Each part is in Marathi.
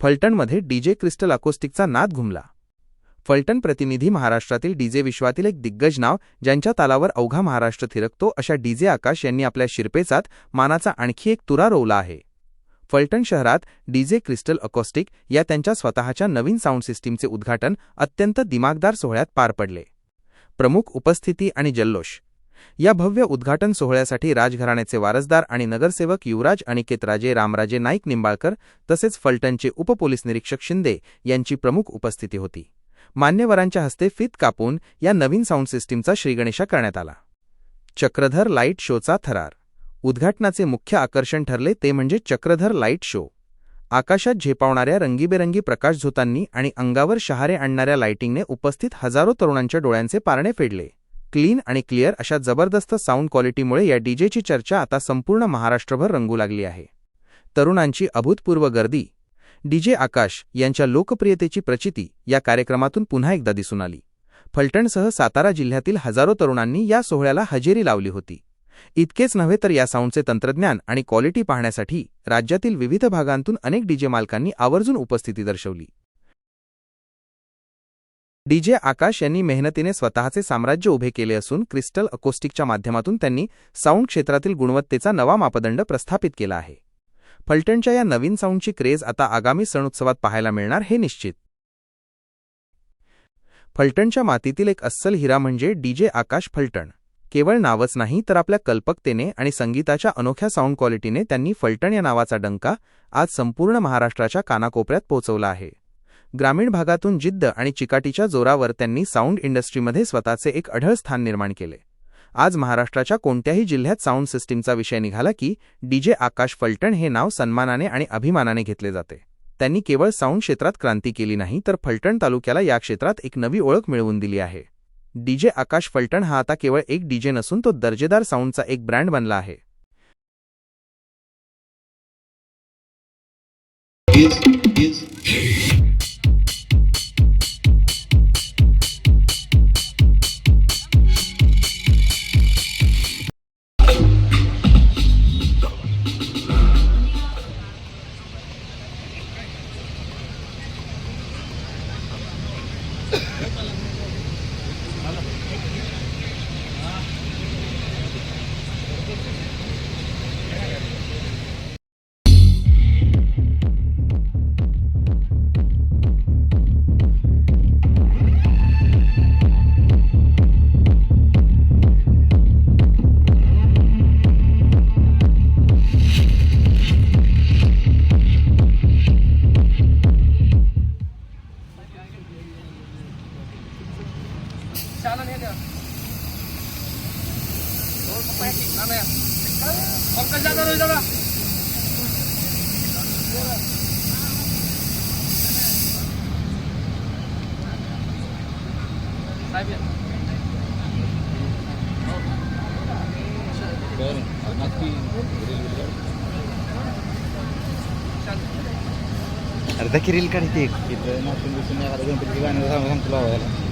फलटणमध्ये डीजे क्रिस्टल अकोस्टिकचा नाद घुमला. फलटण प्रतिनिधी महाराष्ट्रातील डीजे विश्वातील एक दिग्गज नाव, ज्यांच्या तालावर अवघा महाराष्ट्र थिरकतो, अशा डीजे आकाश यांनी आपल्या शिरपेचात मानाचा आणखी एक तुरा रोवला आहे. फलटण शहरात डीजे क्रिस्टल अकोस्टिक या त्यांच्या स्वतःच्या नवीन साऊंड सिस्टीमचे उद्घाटन अत्यंत दिमागदार सोहळ्यात पार पडले. प्रमुख उपस्थिती आणि जल्लोष. या भव्य उद्घाटन सोहळ्यासाठी राजघराण्याचे वारसदार आणि नगरसेवक युवराज अनिकेतराजे रामराजे नाईक निंबाळकर तसेच फलटणचे उपपोलीस निरीक्षक शिंदे यांची प्रमुख उपस्थिती होती. मान्यवरांच्या हस्ते फीत कापून या नवीन साऊंड सिस्टीमचा श्रीगणेशा करण्यात आला. चक्रधर लाईट शोचा थरार. उद्घाटनाचे मुख्य आकर्षण ठरले ते म्हणजे चक्रधर लाईट शो. आकाशात झेपावणाऱ्या रंगीबेरंगी प्रकाशझोतांनी आणि अंगावर शहारे आणणाऱ्या लाइटिंगने उपस्थित हजारो तरुणांच्या डोळ्यांचे पारणे फेडले. क्लीन आणि क्लिअर अशा जबरदस्त साऊंड क्वालिटीमुळे या डीजेची चर्चा आता संपूर्ण महाराष्ट्रभर रंगू लागली आहे. तरुणांची अभूतपूर्व गर्दी. डीजे आकाश यांच्या लोकप्रियतेची प्रचिती या कार्यक्रमातून पुन्हा एकदा दिसून आली. फलटणसह सातारा जिल्ह्यातील हजारो तरुणांनी या सोहळ्याला हजेरी लावली होती. इतकेच नव्हे तर या साऊंडचे तंत्रज्ञान आणि क्वालिटी पाहण्यासाठी राज्यातील विविध भागांतून अनेक डीजे मालकांनी आवर्जून उपस्थिती दर्शवली. डीजे आकाश यांनी मेहनतीने स्वतःचे साम्राज्य उभे केले असून क्रिस्टल अकोस्टिकच्या माध्यमातून त्यांनी साऊंड क्षेत्रातील गुणवत्तेचा नवा मापदंड प्रस्थापित केला आहे. फलटणच्या या नवीन साऊंडची क्रेज आता आगामी सणोत्सवात पाहायला मिळणार हे निश्चित. फलटणच्या मातीतील एक अस्सल हिरा म्हणजे डीजे आकाश फलटण. केवळ नावच नाही तर आपल्या कल्पकतेने आणि संगीताच्या अनोख्या साऊंड क्वालिटीने त्यांनी फलटण या नावाचा डंका आज संपूर्ण महाराष्ट्राच्या कानाकोपऱ्यात पोहोचवला आहे. ग्रामीण भागातून जिद्द आणि चिकाटीच्या जोरावर त्यांनी साऊंड इंडस्ट्रीमध्ये स्वतःचे एक अढळ स्थान निर्माण केले. आज महाराष्ट्राच्या कोणत्याही जिल्ह्यात साऊंड सिस्टीमचा विषय निघाला की डीजे आकाश फलटण हे नाव सन्मानाने आणि अभिमानाने घेतले जाते. त्यांनी केवळ साऊंड क्षेत्रात क्रांती केली नाही तर फलटण तालुक्याला या क्षेत्रात एक नवी ओळख मिळवून दिली आहे. डीजे आकाश फलटण हा आता केवळ एक डीजे नसून तो दर्जेदार साऊंडचा एक ब्रँड बनला आहे. अर्धा की रील काढते इथं नाचून बसून एखादं गणपतीचं गाणं सांगतो लावायला.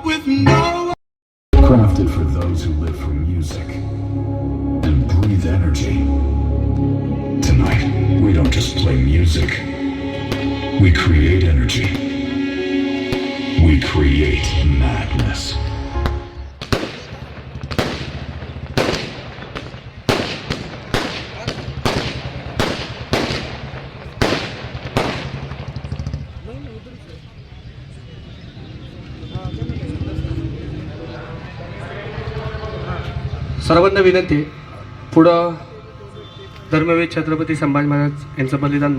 Crafted for those who live for music and breathe energy. Tonight, we don't just play music. We create energy. We create madness. सर्वांना विनंती आहे, पुढं धर्मवीर छत्रपती संभाजी महाराज यांचं बलिदान